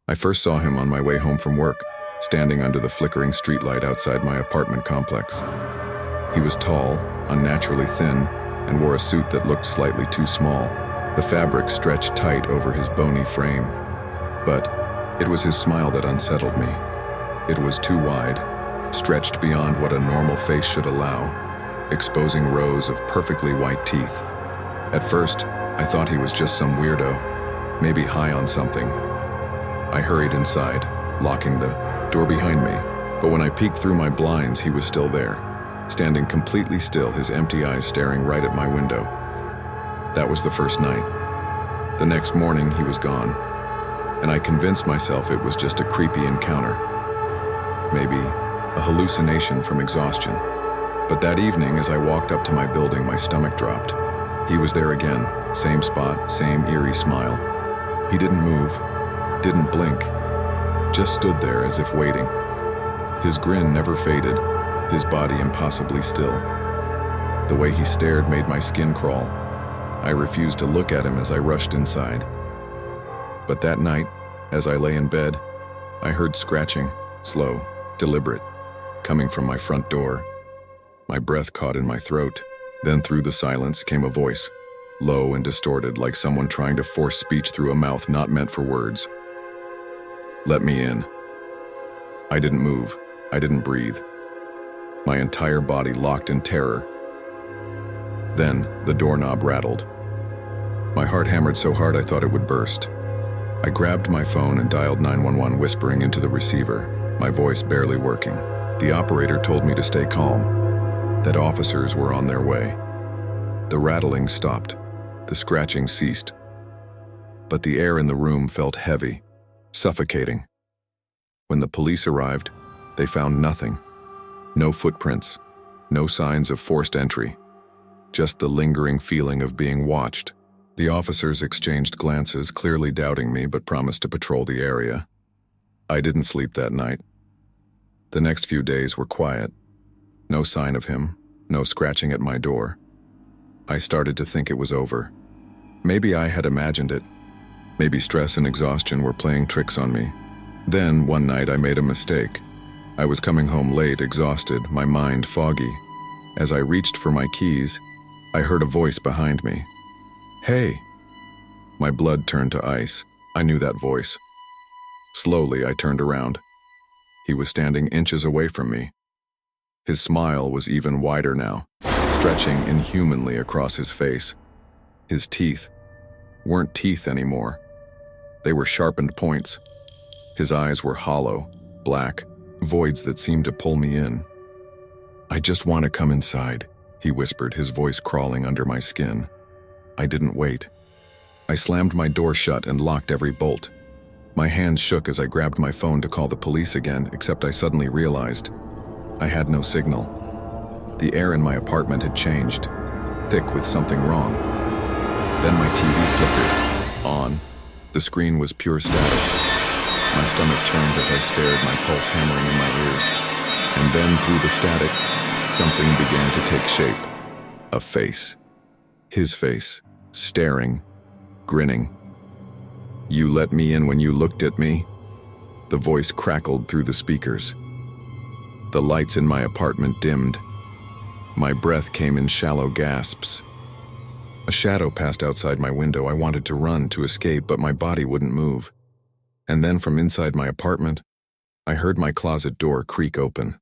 I first saw him on my way home from work, standing under the flickering streetlight outside my apartment complex. He was tall, unnaturally thin, and wore a suit that looked slightly too small. The fabric stretched tight over his bony frame. But it was his smile that unsettled me. It was too wide, stretched beyond what a normal face should allow, exposing rows of perfectly white teeth. At first, I thought he was just some weirdo, maybe high on something. I hurried inside, locking the door behind me, but when I peeked through my blinds, he was still there, standing completely still, his empty eyes staring right at my window. That was the first night. The next morning, he was gone, and I convinced myself it was just a creepy encounter. Maybe a hallucination from exhaustion. But that evening, as I walked up to my building, my stomach dropped. He was there again, same spot, same eerie smile. He didn't move, didn't blink, just stood there as if waiting. His grin never faded, his body impossibly still. The way he stared made my skin crawl. I refused to look at him as I rushed inside. But that night, as I lay in bed, I heard scratching, slow, deliberate, coming from my front door. My breath caught in my throat. Then through the silence came a voice, low and distorted, like someone trying to force speech through a mouth not meant for words. "Let me in." I didn't move. I didn't breathe. My entire body locked in terror. Then the doorknob rattled. My heart hammered so hard I thought it would burst. I grabbed my phone and dialed 911, whispering into the receiver, my voice barely working. The operator told me to stay calm, that officers were on their way. The rattling stopped. The scratching ceased. But the air in the room felt heavy, suffocating. When the police arrived, they found nothing. No footprints, no signs of forced entry, just the lingering feeling of being watched. The officers exchanged glances, clearly doubting me, but promised to patrol the area. I didn't sleep that night. The next few days were quiet. No sign of him, no scratching at my door. I started to think it was over. Maybe I had imagined it. Maybe stress and exhaustion were playing tricks on me. Then, one night, I made a mistake. I was coming home late, exhausted, my mind foggy. As I reached for my keys, I heard a voice behind me. "Hey!" My blood turned to ice. I knew that voice. Slowly, I turned around. He was standing inches away from me. His smile was even wider now, stretching inhumanly across his face. His teeth weren't teeth anymore. They were sharpened points. His eyes were hollow, black, voids that seemed to pull me in. "I just want to come inside," he whispered, his voice crawling under my skin. I didn't wait. I slammed my door shut and locked every bolt. My hands shook as I grabbed my phone to call the police again, except I suddenly realized I had no signal. The air in my apartment had changed, thick with something wrong. Then my TV flickered on. The screen was pure static. My stomach churned as I stared, my pulse hammering in my ears. And then through the static, something began to take shape. A face. His face, staring, grinning. "You let me in when you looked at me?" The voice crackled through the speakers. The lights in my apartment dimmed. My breath came in shallow gasps. A shadow passed outside my window. I wanted to run, to escape, but my body wouldn't move. And then from inside my apartment, I heard my closet door creak open.